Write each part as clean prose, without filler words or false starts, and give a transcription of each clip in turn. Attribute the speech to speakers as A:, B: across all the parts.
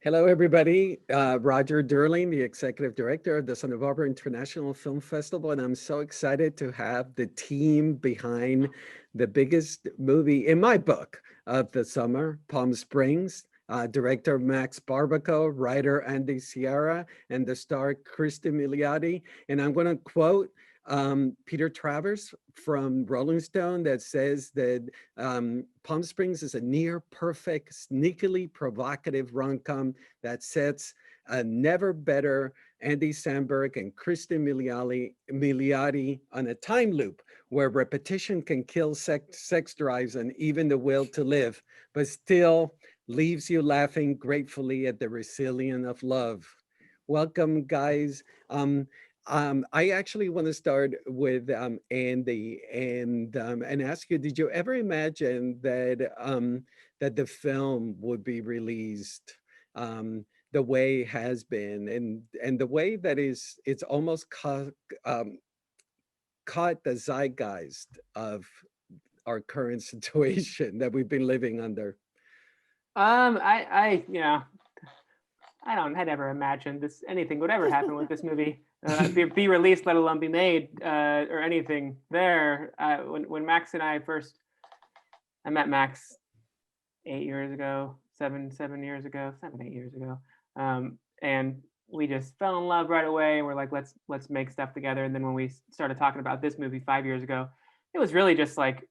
A: Hello, everybody. Roger Durling, the executive director of the Santa Barbara International Film Festival, and I'm so excited to have the team behind the biggest movie in my book of the summer, Palm Springs. Director Max Barbakow, writer Andy Siara, and the star Cristin Milioti. And I'm going to quote Peter Travers from Rolling Stone that says that Palm Springs is a near perfect, sneakily provocative rom-com that sets a never better Andy Samberg and Cristin Milioti on a time loop where repetition can kill sex drives and even the will to live, but still leaves you laughing gratefully at the resilience of love. Welcome, guys. I actually want to start with Andy and ask you: did you ever imagine that that the film would be released the way it has been, and the way that it's almost caught the zeitgeist of our current situation that we've been living under?
B: I never imagined anything would ever happen with this movie, be released, let alone be made, or anything there. When Max and I met Max 8 years ago, 8 years ago, and we just fell in love right away. And we're like, let's make stuff together. And then when we started talking about this movie 5 years ago, it was really just like,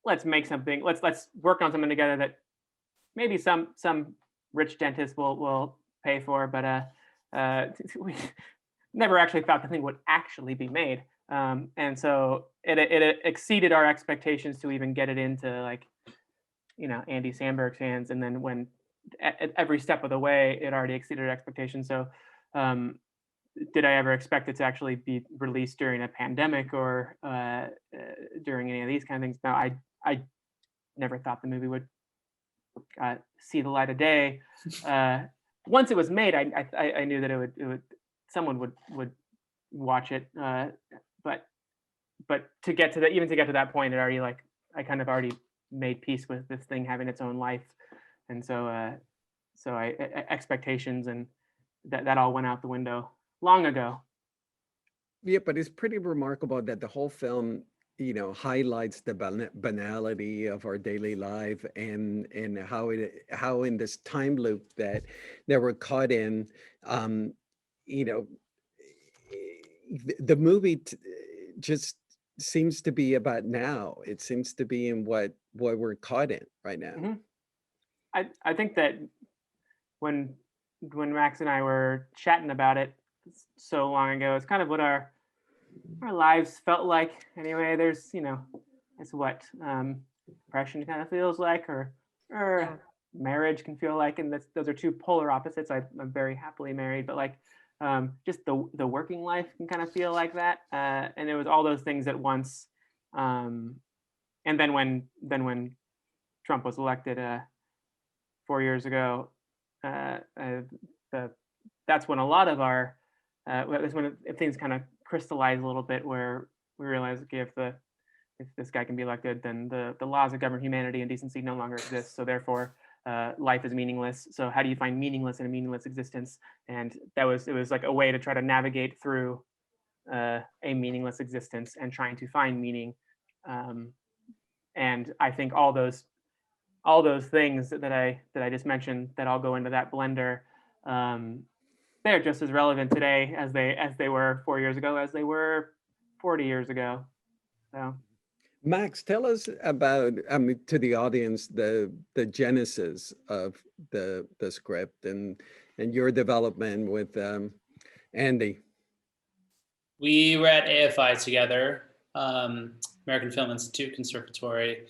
B: let's make something. Let's work on something together that maybe some rich dentist will pay for, but we never actually thought the thing would actually be made. And so it exceeded our expectations to even get it into, like, Andy Samberg's hands. And then when at every step of the way, it already exceeded our expectations. So did I ever expect it to actually be released during a pandemic or during any of these kind of things? No, I never thought the movie would see the light of day. Once it was made, I knew that it would someone would watch it. But to get to that point, it already, like, I kind of already made peace with this thing having its own life, and so expectations and that all went out the window long ago.
A: Yeah, but it's pretty remarkable that the whole film, highlights the banality of our daily life, and how in this time loop that we're caught in, the movie just seems to be about now. It seems to be in what we're caught in right now.
B: Mm-hmm. I think that when Max and I were chatting about it so long ago, it's kind of what our lives felt like anyway. There's, it's what depression kind of feels like, or marriage can feel like, and those are two polar opposites. I'm very happily married, but like just the working life can kind of feel like that, and it was all those things at once. And then when Trump was elected 4 years ago, that's when a lot of our that's when things kind of crystallized a little bit, where we realized, okay, if this guy can be elected, then the laws that govern humanity and decency no longer exist. So therefore, life is meaningless. So how do you find meaningless in a meaningless existence? And it was like a way to try to navigate through a meaningless existence and trying to find meaning. And I think all those things that I just mentioned, that all go into that blender, they're just as relevant today as they were 4 years ago, as they were 40 years ago. So,
A: Max, tell us about, to the audience, the genesis of the script and your development with Andy.
C: We were at AFI together, American Film Institute Conservatory,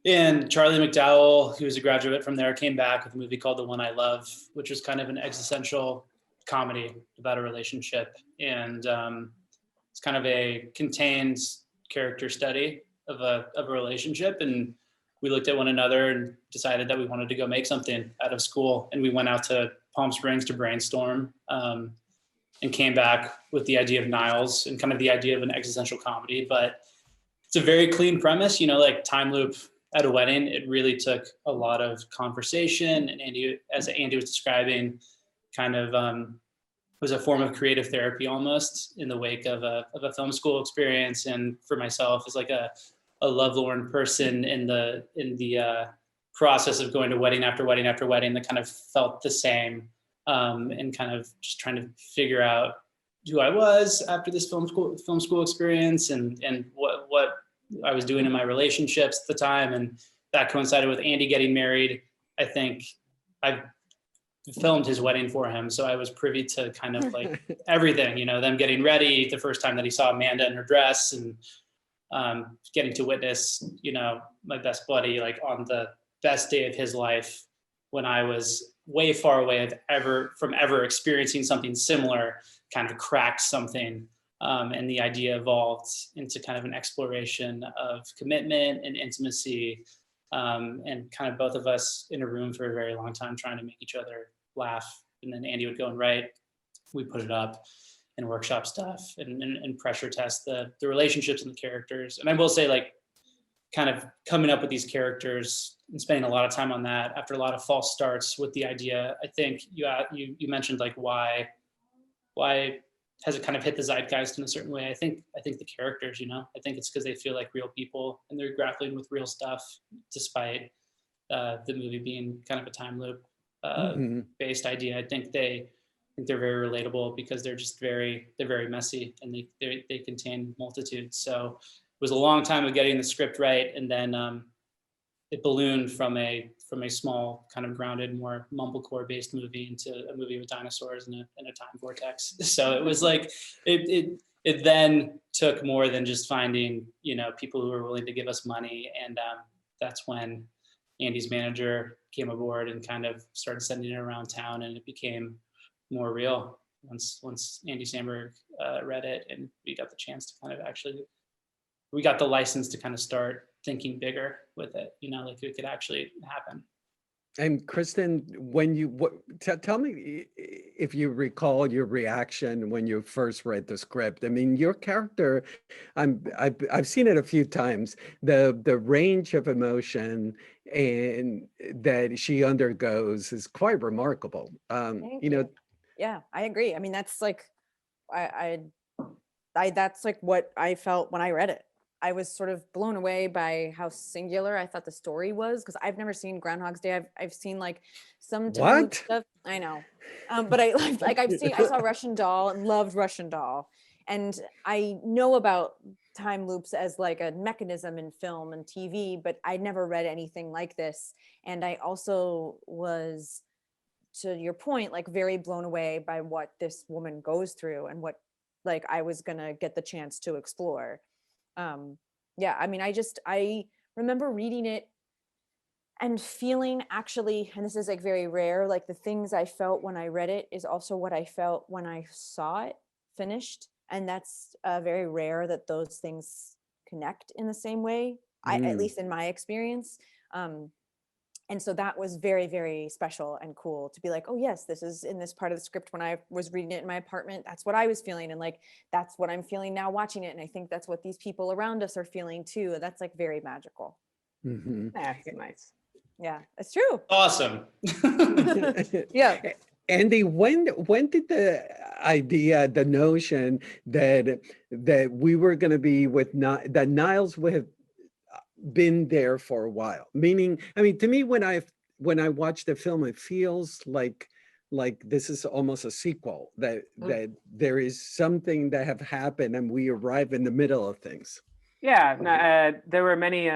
C: and Charlie McDowell, who was a graduate from there, came back with a movie called The One I Love, which was kind of an existential comedy about a relationship, and it's kind of a contained character study of a relationship. And we looked at one another and decided that we wanted to go make something out of school, and we went out to Palm Springs to brainstorm, and came back with the idea of Niles and kind of the idea of an existential comedy. But it's a very clean premise, like time loop at a wedding. It really took a lot of conversation, and Andy, as Andy was describing, kind of was a form of creative therapy almost in the wake of a film school experience. And for myself, as like a lovelorn person in the process of going to wedding after wedding after wedding, that kind of felt the same, and kind of just trying to figure out who I was after this film school experience, and what I was doing in my relationships at the time. And that coincided with Andy getting married. I think I filmed his wedding for him, so I was privy to kind of like everything, you know, them getting ready, the first time that he saw Amanda in her dress, and getting to witness, you know, my best buddy like on the best day of his life, when I was way far away from ever experiencing something similar, kind of cracked something. And the idea evolved into kind of an exploration of commitment and intimacy, and kind of both of us in a room for a very long time trying to make each other laugh. And then Andy would go and write, we put it up and workshop stuff and pressure test the relationships and the characters. And I will say, like, kind of coming up with these characters and spending a lot of time on that after a lot of false starts with the idea. I think you mentioned like why has it kind of hit the zeitgeist in a certain way? I think the characters, you know, I think it's because they feel like real people and they're grappling with real stuff, despite the movie being kind of a time loop based idea. I think they're very relatable because they're very messy, and they contain multitudes. So it was a long time of getting the script right, and then it ballooned from a small kind of grounded, more mumblecore based movie into a movie with dinosaurs in a time vortex. So it was like it then took more than just finding, you know, people who were willing to give us money, and that's when Andy's manager came aboard and kind of started sending it around town, and it became more real once Andy Samberg read it, and we got the chance to kind of we got the license to kind of start thinking bigger with it, you know, like it could actually happen.
A: And Kristen, tell me if you recall your reaction when you first read the script. I mean, your character, I've seen it a few times. The range of emotion and that she undergoes is quite remarkable. You know,
D: yeah, I agree. I mean, that's like, that's like what I felt when I read it. I was sort of blown away by how singular I thought the story was, because I've never seen Groundhog's Day. I've seen like some time loop stuff. I know, but I saw Russian Doll and loved Russian Doll, and I know about time loops as like a mechanism in film and TV, but I never read anything like this. And I also was, to your point, like very blown away by what this woman goes through and what like I was gonna get the chance to explore. Yeah, I mean, I remember reading it and feeling actually, and this is like very rare, like the things I felt when I read it is also what I felt when I saw it finished. And that's very rare that those things connect in the same way, at least in my experience. And so that was very, very special and cool to be like, oh yes, this is in this part of the script. When I was reading it in my apartment, that's what I was feeling. And like, that's what I'm feeling now watching it. And I think that's what these people around us are feeling too. That's like very magical.
B: That's nice.
D: Yeah, it's true.
C: Awesome.
D: Yeah.
A: Andy, when did the idea, the notion that we were going to be with that Niles would have been there for a while? Meaning, I mean, to me, when I watch the film, it feels like this is almost a sequel, that there is something that have happened and we arrive in the middle of things.
B: Yeah, there were many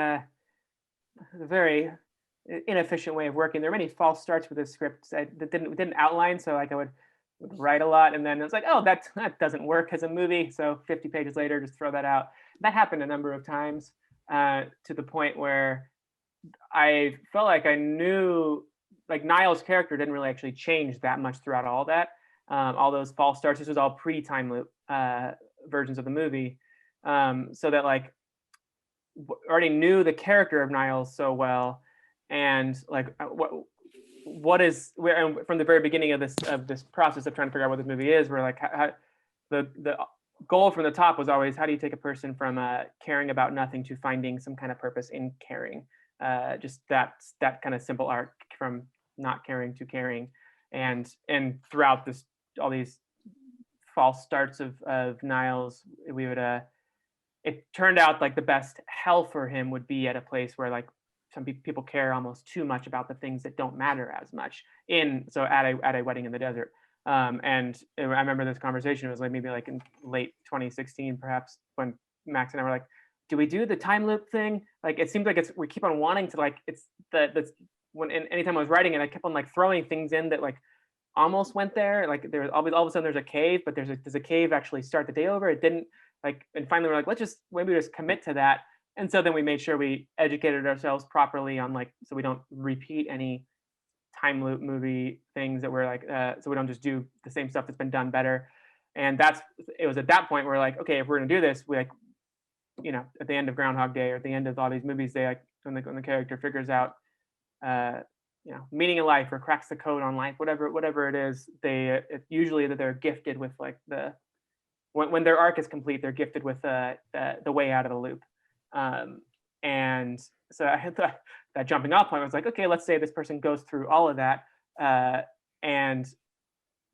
B: very inefficient way of working. There were many false starts with the script that didn't outline, so like I would write a lot and then it's like, oh, that doesn't work as a movie, so 50 pages later just throw that out. That happened a number of times, to the point where I felt like I knew, like Niles' character didn't really actually change that much throughout all that. All those false starts, this was all pre-time loop versions of the movie, so that like already knew the character of Niles so well, and like what is where from the very beginning of this process of trying to figure out what this movie is, we're like how the goal from the top was always, how do you take a person from caring about nothing to finding some kind of purpose in caring? just that kind of simple arc from not caring to caring, and throughout this, all these false starts of Niles, we would it turned out like the best hell for him would be at a place where like some people care almost too much about the things that don't matter as much, at a wedding in the desert. And I remember this conversation, it was like maybe like in late 2016 perhaps, when Max and I were like, do we do the time loop thing? Like it seems like we keep on wanting to, like, it's anytime I was writing it, I kept on like throwing things in that like almost went there. Like there's all of a sudden there's a cave, but does a cave actually start the day over? It didn't. Like, and finally we're like, maybe just commit to that. And so then we made sure we educated ourselves properly on like, so we don't repeat any time loop movie things that we're like, so we don't just do the same stuff that's been done better. And it was at that point where like, okay, if we're gonna do this, we like, you know, at the end of Groundhog Day or at the end of all these movies, they like, when the character figures out, you know, meaning in life or cracks the code on life, whatever it is, it's usually that they're gifted with like when their arc is complete, they're gifted with the way out of the loop. And so I had that jumping off point. I was like, okay, let's say this person goes through all of that, and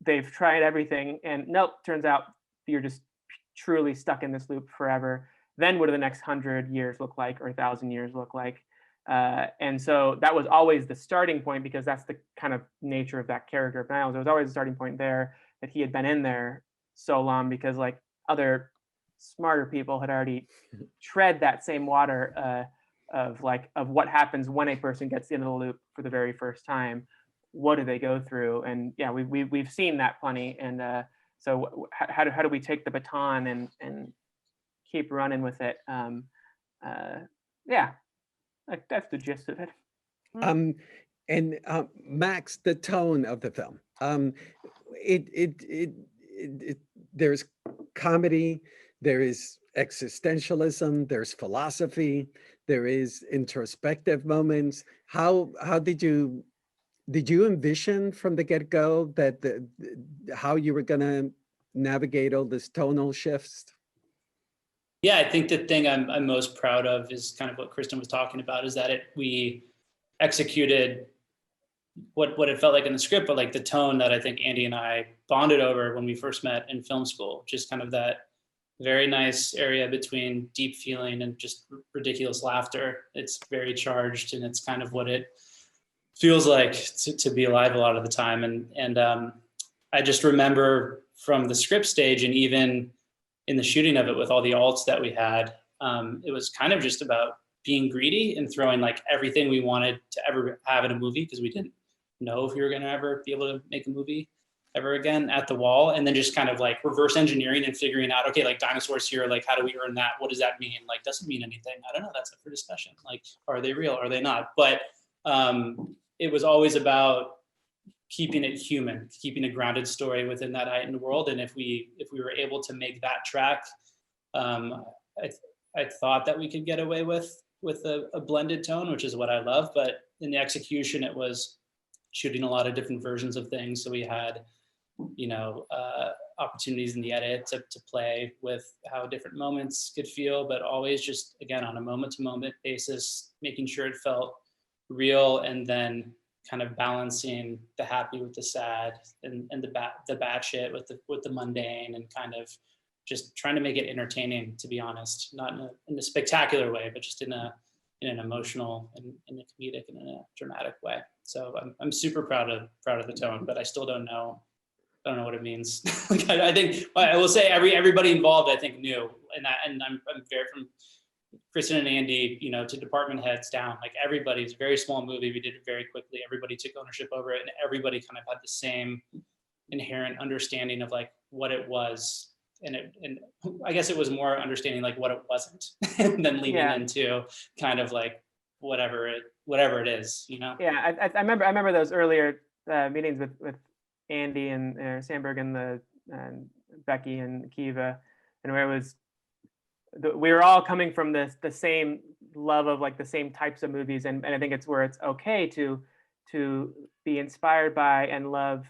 B: they've tried everything, and nope, turns out you're just truly stuck in this loop forever. Then what do the next 100 years look like, or 1,000 years look like? And so that was always the starting point, because that's the kind of nature of that character of Niles. There was always a starting point there, that he had been in there so long because like other smarter people had already tread that same water of what happens when a person gets into the loop for the very first time. What do they go through? And yeah, we've seen that plenty. And so how do we take the baton and keep running with it? Yeah, like that's the gist of it.
A: Max, the tone of the film. There's comedy, there is existentialism, there's philosophy, there is introspective moments. How did you envision from the get-go that how you were going to navigate all this tonal shifts?
C: Yeah, I think the thing I'm most proud of is kind of what Kristen was talking about, is that we executed what it felt like in the script, but like the tone that I think Andy and I bonded over when we first met in film school, just kind of that very nice area between deep feeling and just ridiculous laughter. It's very charged, and it's kind of what it feels like to be alive a lot of the time. And I just remember from the script stage, and even in the shooting of it with all the alts that we had, it was kind of just about being greedy and throwing like everything we wanted to ever have in a movie, because we didn't know if we were going to ever be able to make a movie ever again, at the wall. And then just kind of like reverse engineering and figuring out, okay, like dinosaurs here, like how do we earn that? What does that mean? Like, doesn't mean anything. I don't know. That's up for discussion. Like, are they real? Are they not? But it was always about keeping it human, keeping a grounded story within that heightened world. And if we were able to make that track, I thought that we could get away with a blended tone, which is what I love. But in the execution, it was shooting a lot of different versions of things. So we had, you know, opportunities in the edit to play with how different moments could feel, but always just, again, on a moment-to-moment basis, making sure it felt real, and then kind of balancing the happy with the sad, and the bad shit with the mundane, and kind of just trying to make it entertaining, to be honest, not in a spectacular way, but just in an emotional and in a comedic and in a dramatic way. So I'm super proud of the tone, but I still don't know what it means. Like I think I will say everybody involved, I think, knew, and I'm very, from Kristen and Andy, you know, to department heads down, like everybody's a very small movie. We did it very quickly. Everybody took ownership over it, and everybody kind of had the same inherent understanding of like what it was. And I guess it was more understanding like what it wasn't, and then leading into kind of like whatever it is, you know?
B: Yeah, I remember those earlier meetings with Andy and Sandberg and Becky and Kiva, and where it was, we were all coming from the same love of like the same types of movies, and I think it's where it's okay to be inspired by and love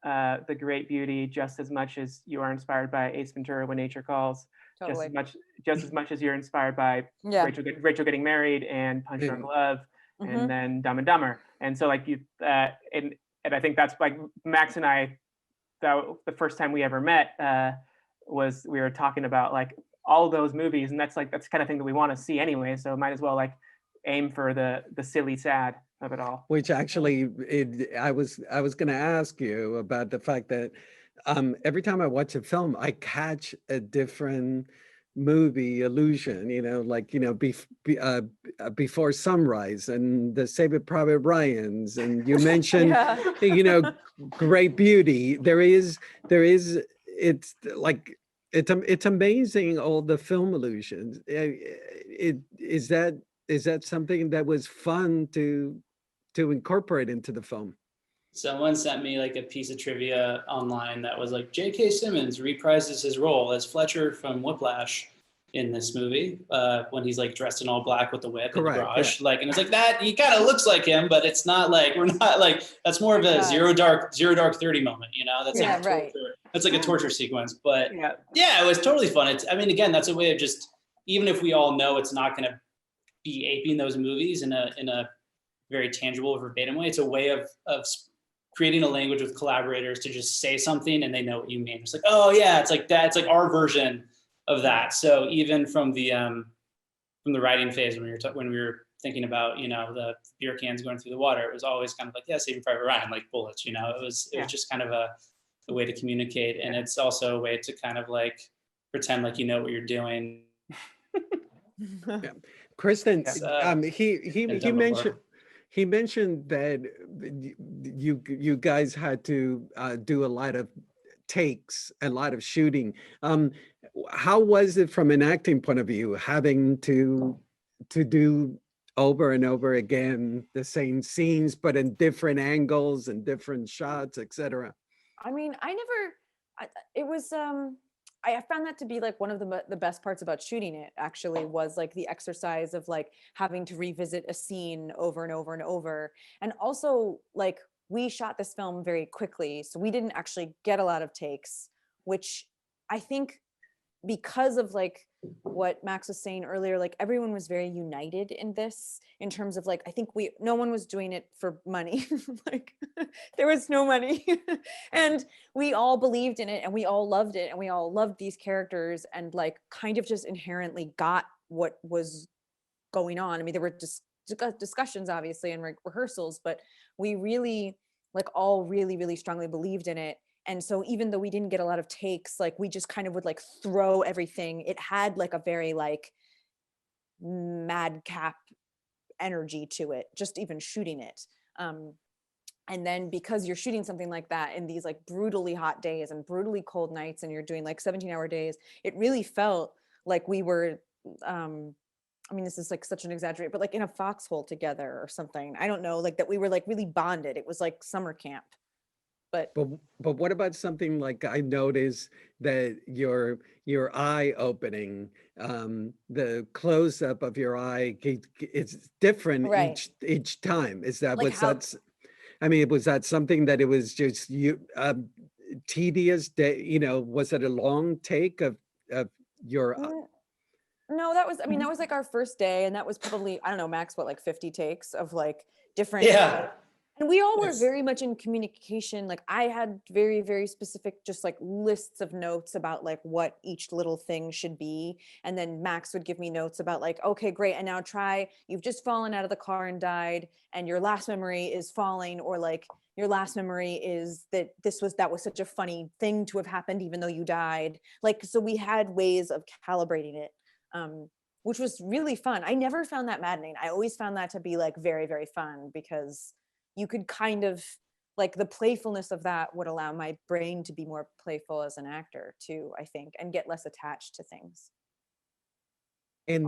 B: the great beauty just as much as you are inspired by Ace Ventura: When Nature Calls.
D: Totally.
B: Just as much as you're inspired by Rachel getting married and Punch Drunk Love. and then Dumb and Dumber. And so like and I think that's like Max and I, the first time we ever met was we were talking about like all those movies, and that's the kind of thing that we want to see anyway. So might as well like aim for the silly sad of it all.
A: Which actually, I was going to ask you about the fact that every time I watch a film, I catch a different movie illusion, Before Sunrise and the Saving Private Ryan's, and you mentioned, Great Beauty. It's like, it's amazing, all the film illusions. Is that something that was fun to incorporate into the film?
C: Someone sent me like a piece of trivia online that was like J.K. Simmons reprises his role as Fletcher from Whiplash in this movie when he's like dressed in all black with the whip in the garage. Yeah. Like, and it's like that he kind of looks like him, but it's not like, we're not like, that's more of a zero dark 30 moment, That's like a torture. That's like a torture sequence. But yeah, it was totally fun. I mean, again, that's a way of just, even if we all know it's not going to be aping those movies in a very tangible verbatim way, it's a way of creating a language with collaborators to just say something and they know what you mean. It's like, oh yeah, it's like that. It's like our version of that. So even from the writing phase, when we were thinking about, the beer cans going through the water, it was always kind of like, yeah, Saving Private Ryan, like bullets, it was just kind of a way to communicate. And it's also a way to kind of like pretend like you know what you're doing.
A: Kristen, he mentioned that you guys had to do a lot of takes, a lot of shooting. How was it from an acting point of view, having to do over and over again the same scenes, but in different angles and different shots, etc.?
D: I mean, I found that to be like one of the best parts about shooting it, actually, was like the exercise of like having to revisit a scene over and over and over. And also, like, we shot this film very quickly, so we didn't actually get a lot of takes, which I think, because of like what Max was saying earlier, like everyone was very united in this, in terms of like, I think no one was doing it for money. Like there was no money and we all believed in it and we all loved it and we all loved these characters and like kind of just inherently got what was going on. I mean, there were discussions obviously and rehearsals, but we really like all really, really strongly believed in it. And so even though we didn't get a lot of takes, like we just kind of would like throw everything. It had like a very like madcap energy to it, just even shooting it. And then because you're shooting something like that in these like brutally hot days and brutally cold nights, and you're doing like 17-hour days, it really felt like we were, I mean, this is like such an exaggerate, but like in a foxhole together or something. I don't know, like that we were like really bonded. It was like summer camp. But
A: what about something like, I noticed that your eye opening, the close up of your eye, it's different each time. Is that like I mean, was that something that it was just tedious day? Was it a long take of your?
D: No, that was, I mean, that was like our first day, and that was probably, I don't know, Max, what, like 50 takes of like different.
C: Yeah.
D: And we all were very much in communication. Like I had very, very specific, just like lists of notes about like what each little thing should be. And then Max would give me notes about like, okay, great. And now you've just fallen out of the car and died, and your last memory is falling, or like your last memory is that that was such a funny thing to have happened, even though you died. Like, so we had ways of calibrating it, which was really fun. I never found that maddening. I always found that to be like very, very fun, because you could kind of like, the playfulness of that would allow my brain to be more playful as an actor too, I think, and get less attached to things.
A: And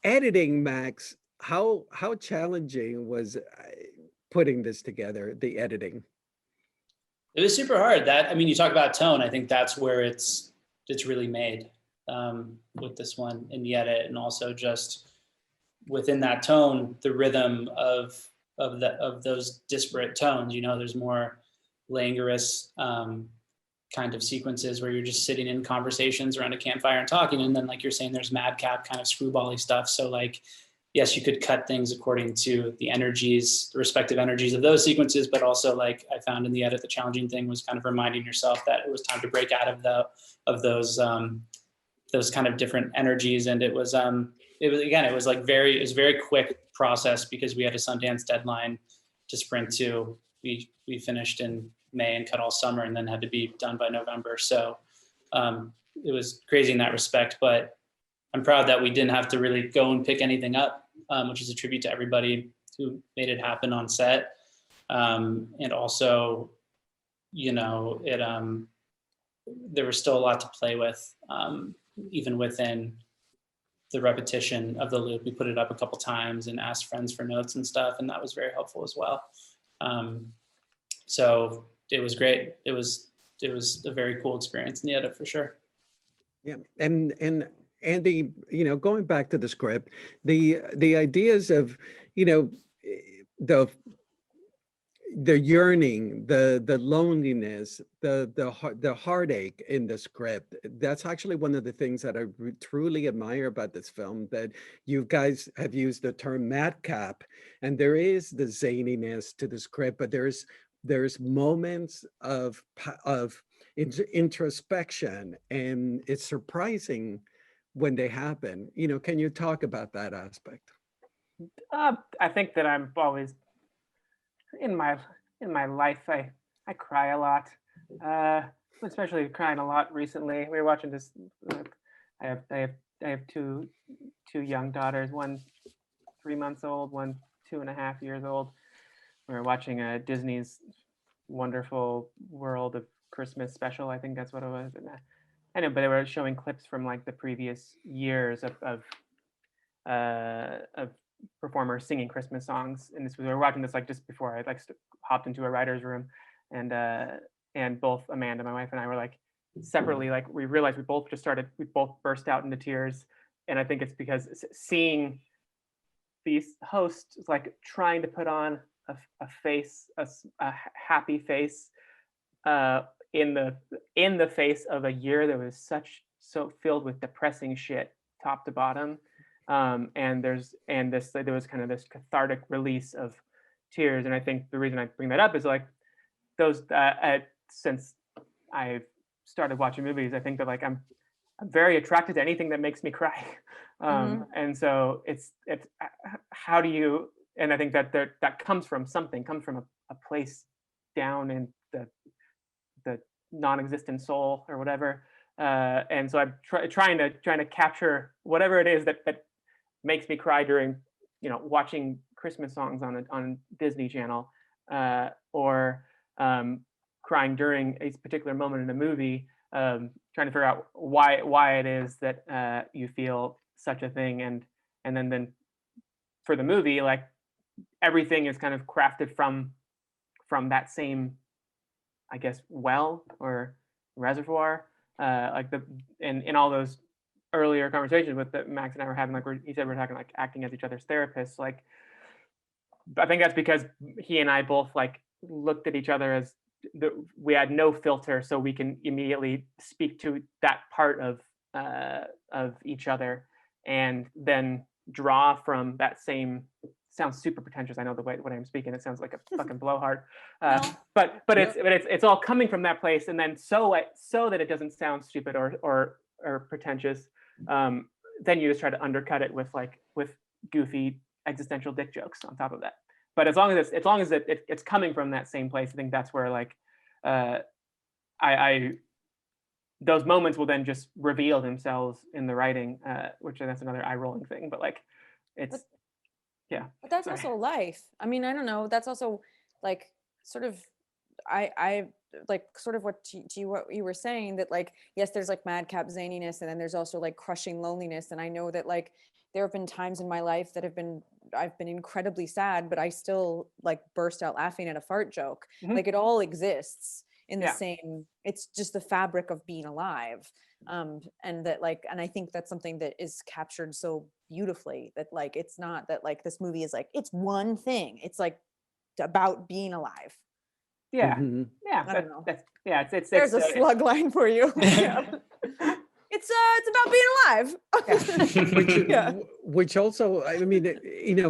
A: editing, Max, how challenging was putting this together, the editing?
C: It was super hard. I mean, you talk about tone. I think that's where it's really made with this one in the edit, and also just within that tone, the rhythm of those disparate tones. There's more languorous kind of sequences where you're just sitting in conversations around a campfire and talking. And then like you're saying, there's madcap kind of screwball-y stuff. So like, yes, you could cut things according to the energies, the respective energies of those sequences, but also like I found in the edit, the challenging thing was kind of reminding yourself that it was time to break out of those kind of different energies. And it was very quick process because we had a Sundance deadline to sprint to. We finished in May and cut all summer and then had to be done by November. So it was crazy in that respect, but I'm proud that we didn't have to really go and pick anything up, which is a tribute to everybody who made it happen on set. And also, you know, there was still a lot to play with, even within the repetition of the loop. We put it up a couple times and asked friends for notes and stuff, and that was very helpful as well. So it was great. It was a very cool experience in the edit for sure.
A: Yeah, and Andy, you know, going back to the script, the ideas of, you know, the yearning, the loneliness, the heartache in the script. That's actually one of the things that I truly admire about this film, that you guys have used the term madcap, and there is the zaniness to the script, but there's moments of introspection, and it's surprising when they happen. You know, can you talk about that aspect?
B: I think that I'm always in my life. I cry a lot, especially crying a lot recently. We were watching this. I have two young daughters, one 3 months old, one 2.5 years old. We were watching Disney's Wonderful World of Christmas special. I think that's what it was. And I know, but they were showing clips from like the previous years of performers singing Christmas songs. And we were watching this like just before I like hopped into a writer's room, and both Amanda, my wife, and I were like separately, like we realized we both burst out into tears. And I think it's because seeing these hosts like trying to put on a face, a happy face, in the face of a year that was so filled with depressing shit, top to bottom. And there was kind of this cathartic release of tears. And I think the reason I bring that up is like those since I've started watching movies, I think that like I'm very attracted to anything that makes me cry. And so it's how do you, and I think that that comes from a place down in the non-existent soul or whatever. And so I'm trying to capture whatever it is that makes me cry during, you know, watching Christmas songs on Disney Channel, or crying during a particular moment in a movie, trying to figure out why it is that you feel such a thing, and then for the movie, like everything is kind of crafted from that same, I guess, well or reservoir, like in all those earlier conversations with Max and I were having, like he said we're talking like acting as each other's therapists. Like I think that's because he and I both like looked at each other as we had no filter, so we can immediately speak to that part of each other, and then draw from that same. Sounds super pretentious. I know the way when I'm speaking, it sounds like a fucking blowhard. But it's all coming from that place, and then so that it doesn't sound stupid or pretentious. Then you just try to undercut it with goofy existential dick jokes on top of that. But as long as it's coming from that same place, I think that's where like I those moments will then just reveal themselves in the writing, which that's another eye rolling thing. But like it's. Yeah,
D: but that's also life. I mean, I don't know. That's also like sort of, I like sort of what you were saying, that like, yes, there's like madcap zaniness, and then there's also like crushing loneliness. And I know that like there have been times in my life that I've been incredibly sad, but I still like burst out laughing at a fart joke. Like it all exists in the same. It's just the fabric of being alive. And that like, and I think that's something that is captured so beautifully, that like it's not that like this movie is like it's one thing, it's like about being alive.
B: Yeah,
A: Mhm.
B: yeah,
D: I don't know.
B: it's
D: There's a slug line for you. Yeah. It's about being alive.
A: Which,
D: Yeah.
A: which also, I mean,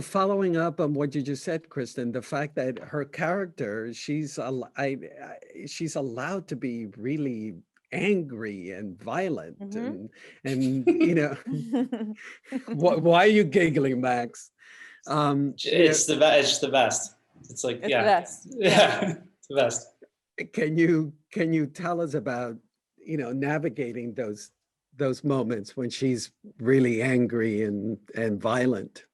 A: following up on what you just said, Kristen, the fact that her character, she's allowed to be really angry and violent,
D: Mhm.
A: and why are you giggling, Max?
C: It's it's just the best. It's like,
D: It's the
C: yeah,
D: best.
C: yeah, it's the best.
A: Can you tell us about navigating those moments when she's really angry and violent?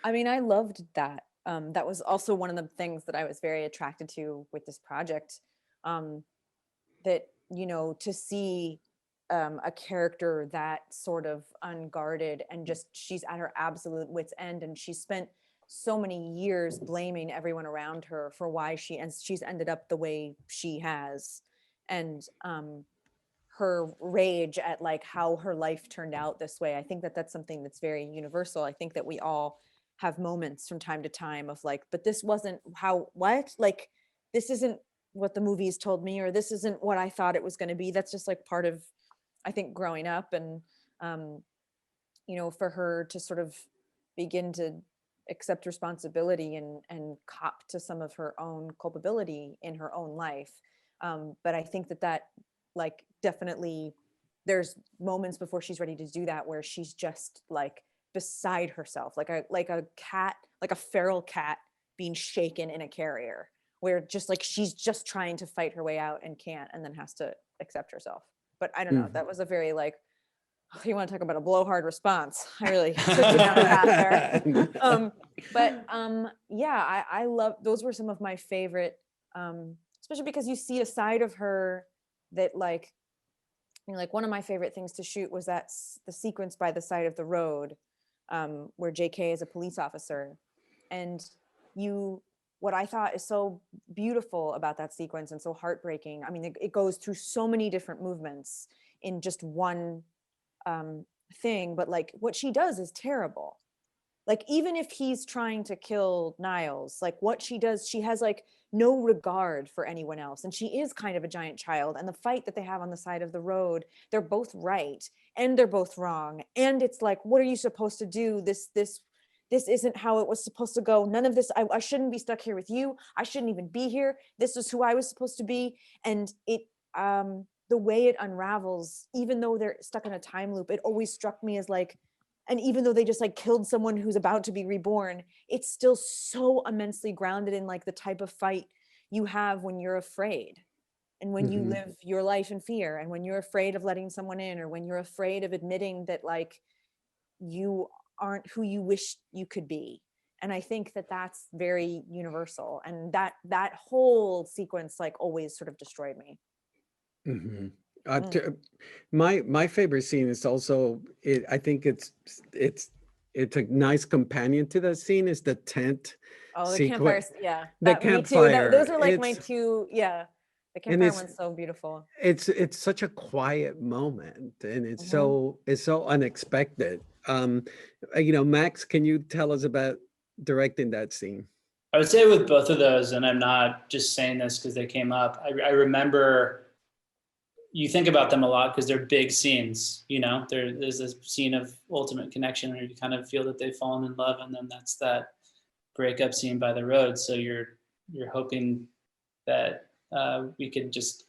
D: I mean, I loved that. That was also one of the things that I was very attracted to with this project. That, to see a character that sort of unguarded and just she's at her absolute wit's end, and she spent so many years blaming everyone around her for why she's ended up the way she has. And her rage at like how her life turned out this way. I think that that's something that's very universal. I think that we all have moments from time to time of like, but this wasn't like, this isn't what the movies told me, or this isn't what I thought it was going to be. That's just like part of, I think, growing up. And, for her to sort of begin to accept responsibility and cop to some of her own culpability in her own life. But I think that like definitely there's moments before she's ready to do that where she's just like beside herself, like a cat, like a feral cat being shaken in a carrier, where just like she's just trying to fight her way out and can't, and then has to accept herself. But I don't know, that was a very like, oh, you want to talk about a blowhard response, I really took you down a path there. Yeah, I love, those were some of my favorite, especially because you see a side of her that like, like one of my favorite things to shoot was the sequence by the side of the road, where JK is a police officer. And what I thought is so beautiful about that sequence and so heartbreaking, I mean, it goes through so many different movements in just one thing, but like what she does is terrible. Like, even if he's trying to kill Niles, like what she does, she has like no regard for anyone else. And she is kind of a giant child. And the fight that they have on the side of the road, they're both right and they're both wrong. And it's like, what are you supposed to do? This isn't how it was supposed to go. None of this, I shouldn't be stuck here with you. I shouldn't even be here. This is who I was supposed to be. And the way it unravels, even though they're stuck in a time loop, it always struck me as like, and even though they just like killed someone who's about to be reborn, it's still so immensely grounded in like the type of fight you have when you're afraid, and when you live your life in fear, and when you're afraid of letting someone in, or when you're afraid of admitting that like you aren't who you wish you could be. And I think that that's very universal, and that whole sequence like always sort of destroyed me.
A: My favorite scene is also, I think it's a nice companion to that scene, is the tent.
D: Oh, the campfire, yeah.
A: The
D: Me too.
A: campfire.
D: Those are like my two, yeah. The campfire one's so beautiful.
A: It's such a quiet moment, and it's so unexpected. Max, can you tell us about directing that scene?
C: I would say with both of those, and I'm not just saying this because they came up, I remember, you think about them a lot because they're big scenes, there's this scene of ultimate connection where you kind of feel that they've fallen in love, and then that's that breakup scene by the road. So you're hoping that we could just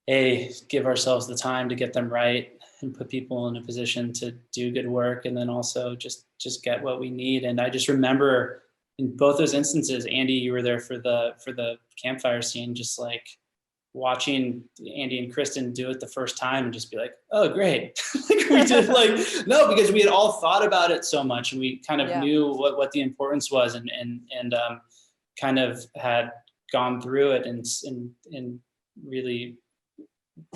C: give ourselves the time to get them right and put people in a position to do good work, and then also just get what we need. And I just remember in both those instances, Andy, you were there for the campfire scene, just like watching Andy and Kristen do it the first time and just be like, oh, great. Like we did, like, no, because we had all thought about it so much, and we kind of knew what the importance was, and kind of had gone through it and really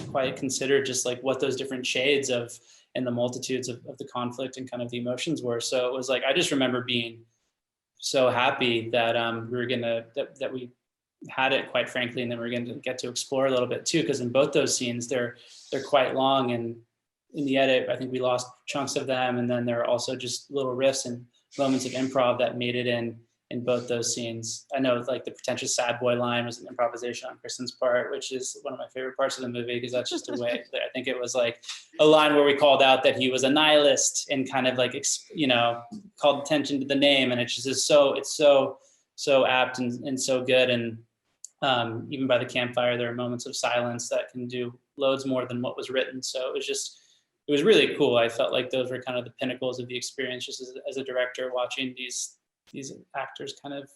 C: quite considered just like what those different shades of and the multitudes of the conflict and kind of the emotions were. So it was like, I just remember being so happy that we were that we had it, quite frankly, and then we're going to get to explore a little bit too, because in both those scenes they're quite long, and in the edit I think we lost chunks of them, and then there are also just little riffs and moments of improv that made it in in both those scenes. I know like the pretentious sad boy line was an improvisation on Kristen's part, which is one of my favorite parts of the movie, because that's just a way that I think it was like a line where we called out that he was a nihilist and kind of like, you know, called attention to the name. And it's just so apt and so good. And even by the campfire, there are moments of silence that can do loads more than what was written. So it was really cool. I felt like those were kind of the pinnacles of the experience, just as a director, watching these actors kind of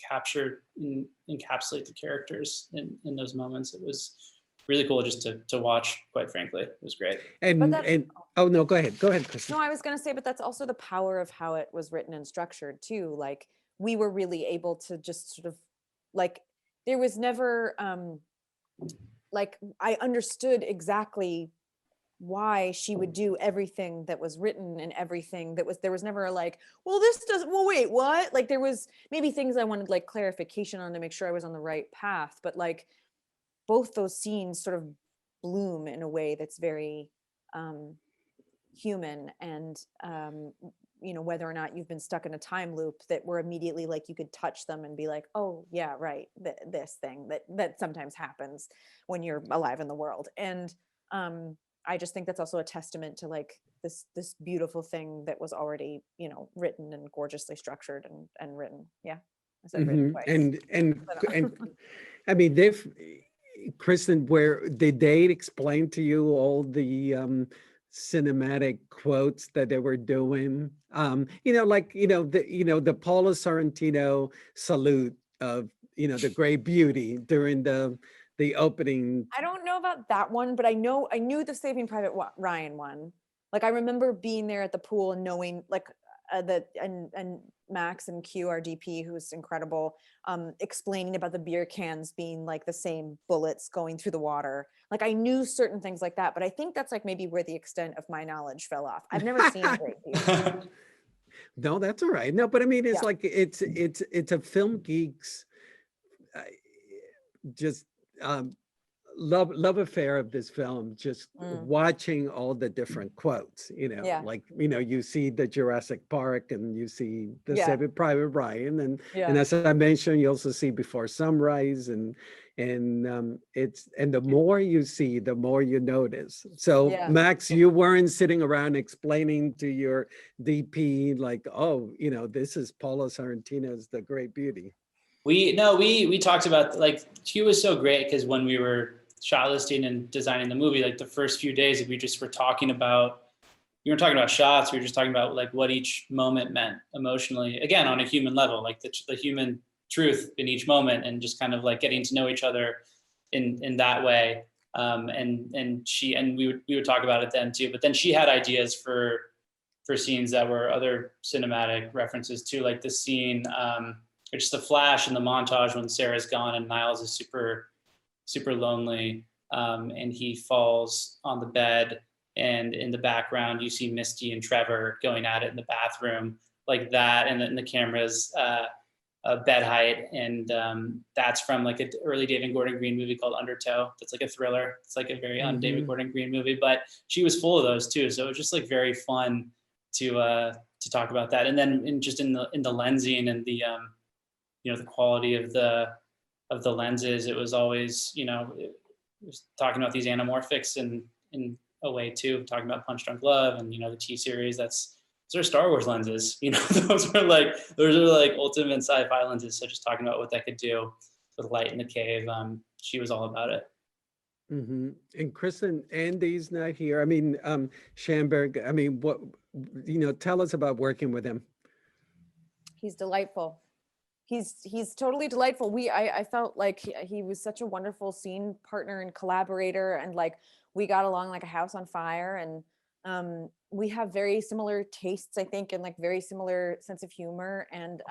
C: capture and encapsulate the characters in those moments. It was really cool just to watch, quite frankly. It was great.
A: And oh no, go ahead, Kristen.
D: No, I was going to say, but that's also the power of how it was written and structured too. Like we were really able to just sort of like, there was never like I understood exactly why she would do everything that was written and everything that was, there was never like, well, this doesn't, well, wait, what? Like there was maybe things I wanted like clarification on to make sure I was on the right path, but like both those scenes sort of bloom in a way that's very human, and you know, whether or not you've been stuck in a time loop, that were immediately like you could touch them and be like, oh yeah, right, this thing that sometimes happens when you're alive in the world. And I just think that's also a testament to like this beautiful thing that was already, you know, written and gorgeously structured and written. Yeah, I said written twice.
A: And I mean, Kristen, where did they explain to you all the cinematic quotes that they were doing? You know, like the Paula Sorrentino salute of the Great Beauty during the opening.
D: I don't know about that one, but I knew the Saving Private Ryan one. Like I remember being there at the pool and knowing like and Max and Q, our DP, who's incredible, explaining about the beer cans being like the same bullets going through the water. Like I knew certain things like that, but I think that's like maybe where the extent of my knowledge fell off. I've never seen Great Beauty.
A: No, that's all right. No, but I mean, it's like it's a film geek's just love affair of this film, just watching all the different quotes, like you see the Jurassic Park and you see the Saving Private Ryan, and as I mentioned, you also see Before Sunrise, and the more you see, the more you notice. So Max, you weren't sitting around explaining to your DP like, oh, this is Paula Sorrentino's The Great Beauty.
C: We talked about, like, Q was so great because when we were shot listing and designing the movie, like the first few days, we just were talking about, we weren't talking about shots, we were just talking about like what each moment meant emotionally, again, on a human level, like the human truth in each moment, and just kind of like getting to know each other in that way. And we would talk about it then too, but then she had ideas for scenes that were other cinematic references too, like the scene, it's the flash in the montage when Sarah's gone and Niles is super, super lonely, and he falls on the bed, and in the background you see Misty and Trevor going at it in the bathroom, like that, and then the camera's bed height, and that's from like an early David Gordon Green movie called Undertow. That's like a thriller. It's like a very un-David Gordon Green movie, but she was full of those too. So it was just like very fun to talk about that, and then in the lensing and the the quality of the lenses, it was always, it was talking about these anamorphics in a way too, talking about Punch Drunk Love and, the T-series, those are Star Wars lenses, those are like ultimate sci-fi lenses. So just talking about what that could do with light in the cave, she was all about it.
A: And Kristen, Andy's not here. I mean, Schamberg, I mean, what, tell us about working with him.
D: He's delightful. He's totally delightful. I felt like he was such a wonderful scene partner and collaborator, and like we got along like a house on fire, and we have very similar tastes, I think, and like very similar sense of humor, and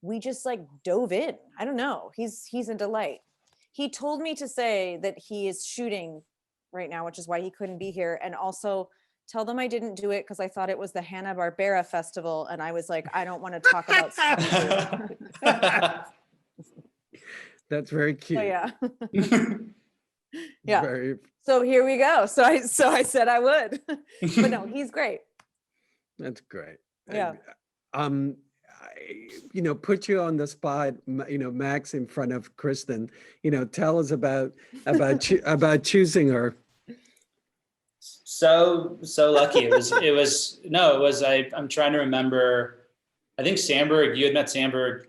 D: we just like dove in. I don't know. He's a delight. He told me to say that he is shooting right now, which is why he couldn't be here, and also tell them I didn't do it because I thought it was the Hanna-Barbera festival, and I was like, I don't want to talk about
A: That's very cute.
D: So, yeah. Yeah. So here we go. So I said I would. But no, he's great.
A: That's great.
D: Yeah.
A: put you on the spot, Max, in front of Kristen, tell us about choosing her.
C: So lucky. I'm trying to remember. I think Sandberg, you had met Sandberg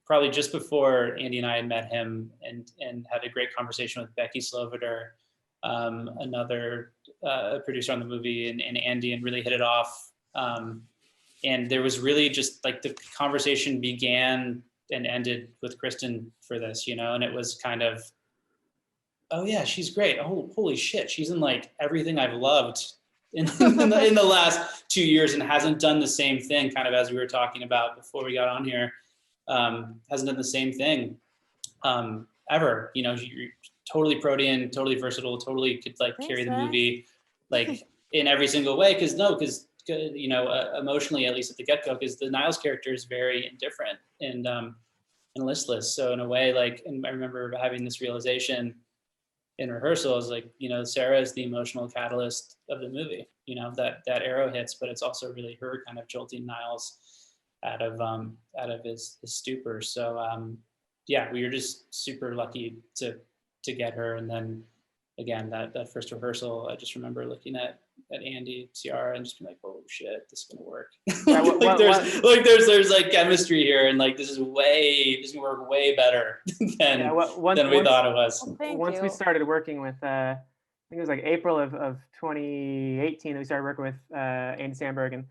C: probably just before Andy and I had met him, and had a great conversation with Becky Sloviter, another producer on the movie, and Andy, and really hit it off. And there was really just like the conversation began and ended with Kristen for this, and it was kind of, oh yeah, she's great. Oh, holy shit, she's in like everything I've loved in the last 2 years, and hasn't done the same thing, kind of as we were talking about before we got on here. Hasn't done the same thing ever. You're totally protean, totally versatile, totally could like carry the movie like in every single way. Because emotionally, at least at the get-go, because the Niles character is very indifferent and listless. So in a way, like, and I remember having this realization in rehearsal, I was like, Sarah is the emotional catalyst of the movie. That arrow hits, but it's also really her kind of jolting Niles out of his stupor. So yeah, we were just super lucky to get her. And then again, that first rehearsal, I just remember looking at Andy, Siara, and just being like, "Oh shit, this is gonna work." There's like chemistry here, and like this is gonna work way better than we thought it was.
B: Once we started working with, I think it was like April of 2018, we started working with Andy Sandberg,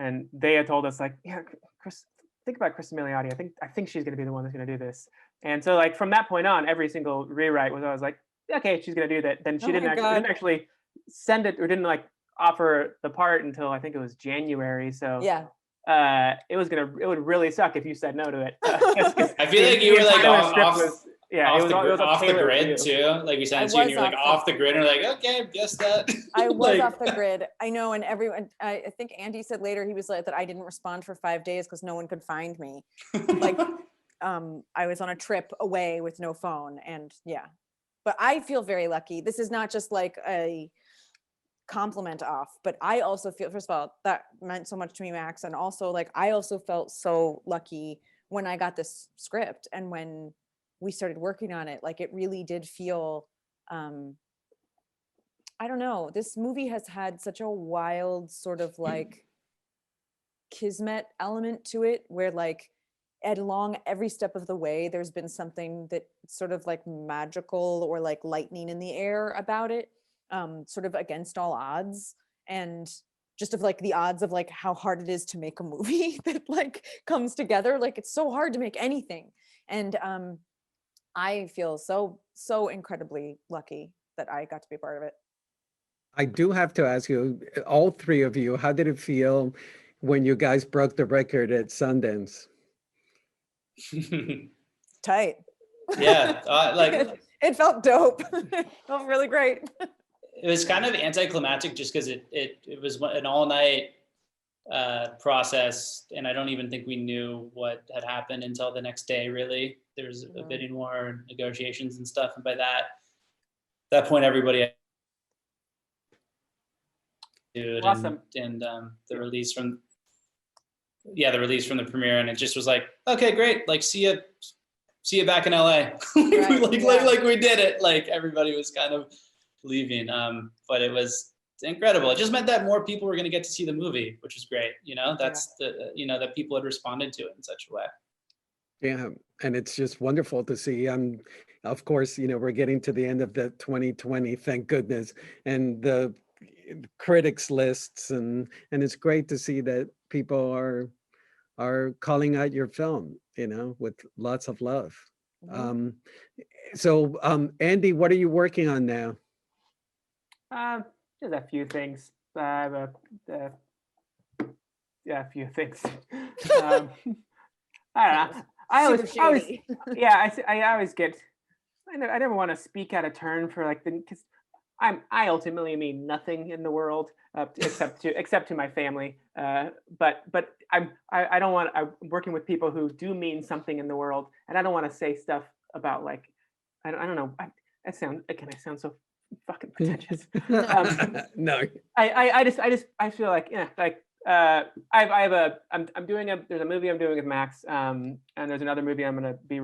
B: and they had told us like, yeah, Chris, think about Cristin Milioti. I think she's gonna be the one that's gonna do this. And so like from that point on, every single rewrite was always like, okay, she's gonna do that. Then she didn't actually send it, or didn't like offer the part until I think it was January. So
D: yeah,
B: it would really suck if you said no to it.
C: I feel like you were like off the
B: tailored
C: grid too. Like we sent it to you, and you were like off the grid, and we're like, okay, guess that.
D: I was off the grid. I know, and everyone. I think Andy said later he was like that I didn't respond for 5 days because no one could find me. Like, I was on a trip away with no phone, and yeah. But I feel very lucky. This is not just like a compliment off, but I also feel, first of all, that meant so much to me, Max. And also like, I also felt so lucky when I got this script and when we started working on it. Like it really did feel, I don't know, this movie has had such a wild sort of like kismet element to it, where like along every step of the way, there's been something that sort of like magical or like lightning in the air about it, sort of against all odds, and just of like the odds of like how hard it is to make a movie that like comes together. Like it's so hard to make anything. And I feel so incredibly lucky that I got to be a part of it.
A: I do have to ask you, all three of you, how did it feel when you guys broke the record at Sundance?
D: Tight.
C: Yeah, like
D: it felt dope. It felt really great.
C: It was kind of anticlimactic just because it was an all-night process, and I don't even think we knew what had happened until the next day. Really, there was a bidding war, negotiations and stuff, and by that point, everybody.
B: Awesome.
C: And the release from the premiere, and it just was like, okay, great, like see you back in LA. Like we did it. Like everybody was kind of leaving, but it was incredible. It just meant that more people were going to get to see the movie, which is great. That's that people had responded to it in such a way.
A: Yeah, and it's just wonderful to see. Of course, we're getting to the end of the 2020, thank goodness, and the critics lists, and it's great to see that people are calling out your film, with lots of love.
D: Mm-hmm.
A: So Andy, what are you working on now?
B: Just a few things. I have a few things. I don't know. I always get. I never want to speak out of turn for like because I ultimately mean nothing in the world except to my family. But I don't want. I'm working with people who do mean something in the world, and I don't want to say stuff about like I don't know. I sound fucking pretentious.
A: No.
B: I feel like I'm doing there's a movie I'm doing with Max, and there's another movie I'm gonna be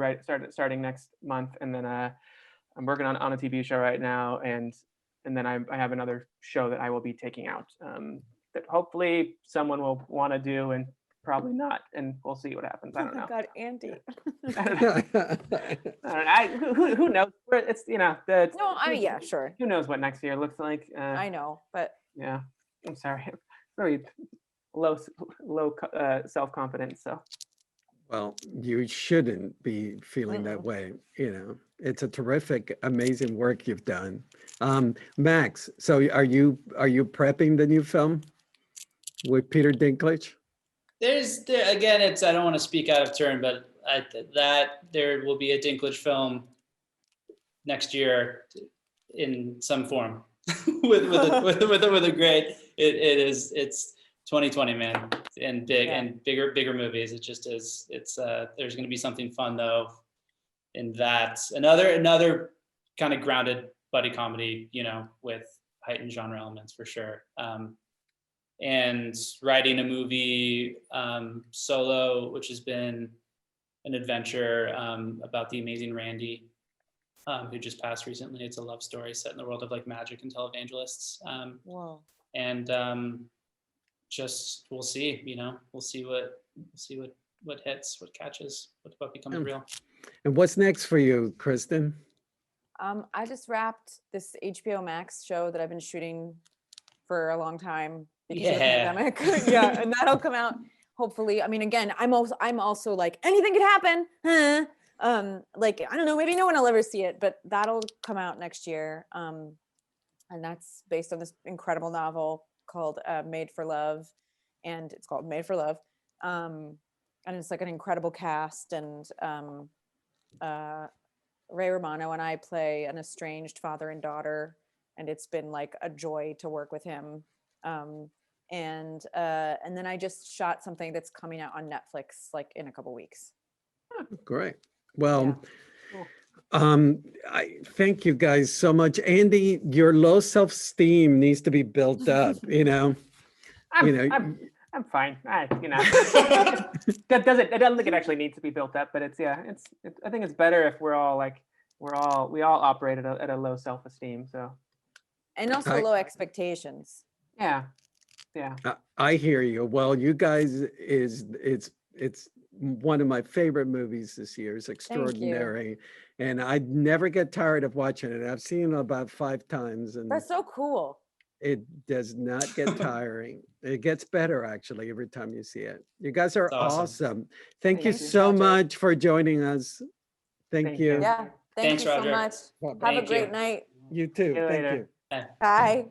B: starting next month, and then I'm working on a TV show right now, and then I have another show that I will be taking out, that hopefully someone will want to do, and probably not, and we'll see what happens. I don't know.
D: God, Andy.
B: I don't know. Who knows? It's
D: No, yeah, sure.
B: Who knows what next year looks like?
D: I know, but
B: Yeah, I'm sorry. Really low self-confidence. So
A: Well, you shouldn't be feeling that way. It's a terrific, amazing work you've done. Max, so are you prepping the new film with Peter Dinklage?
C: Again, I don't want to speak out of turn, but there will be a Dinklage film next year in some form with a great. It's 2020, man, and bigger movies. It just is. There's going to be something fun though in that. Another kind of grounded buddy comedy, with heightened genre elements for sure. And writing a movie solo, which has been an adventure about the amazing Randy, who just passed recently. It's a love story set in the world of like magic and televangelists.
D: whoa.
C: And just we'll see. We'll see what hits, what catches, what becomes real.
A: And what's next for you, Kristen?
D: I just wrapped this HBO Max show that I've been shooting for a long time because of the pandemic. Yeah, and that'll come out hopefully. I mean, again, I'm also like anything could happen. Like I don't know, maybe no one will ever see it, but that'll come out next year. And that's based on this incredible novel called Made for Love, and it's called Made for Love. And it's like an incredible cast, and Ray Romano and I play an estranged father and daughter, and it's been like a joy to work with him. And then I just shot something that's coming out on Netflix like in a couple weeks.
A: Great. Well,
B: Cool.
A: I thank you guys so much. Andy, your low self-esteem needs to be built up,
B: I'm fine. I don't think it actually needs to be built up, but I think it's better if we all operate at a low self-esteem. So.
D: And also low expectations.
B: Yeah.
A: I hear you. Well, you guys it's one of my favorite movies this year. It's extraordinary. And I never get tired of watching it. I've seen it about 5 times. And
D: that's so cool.
A: It does not get tiring. It gets better actually every time you see it. You guys are awesome. Thank you so much for joining us. Thank you.
D: Yeah. Thanks, you
C: Roger.
D: so much. Have a great night.
A: You too.
B: See you
A: Thank
B: later.
A: you.
D: Bye.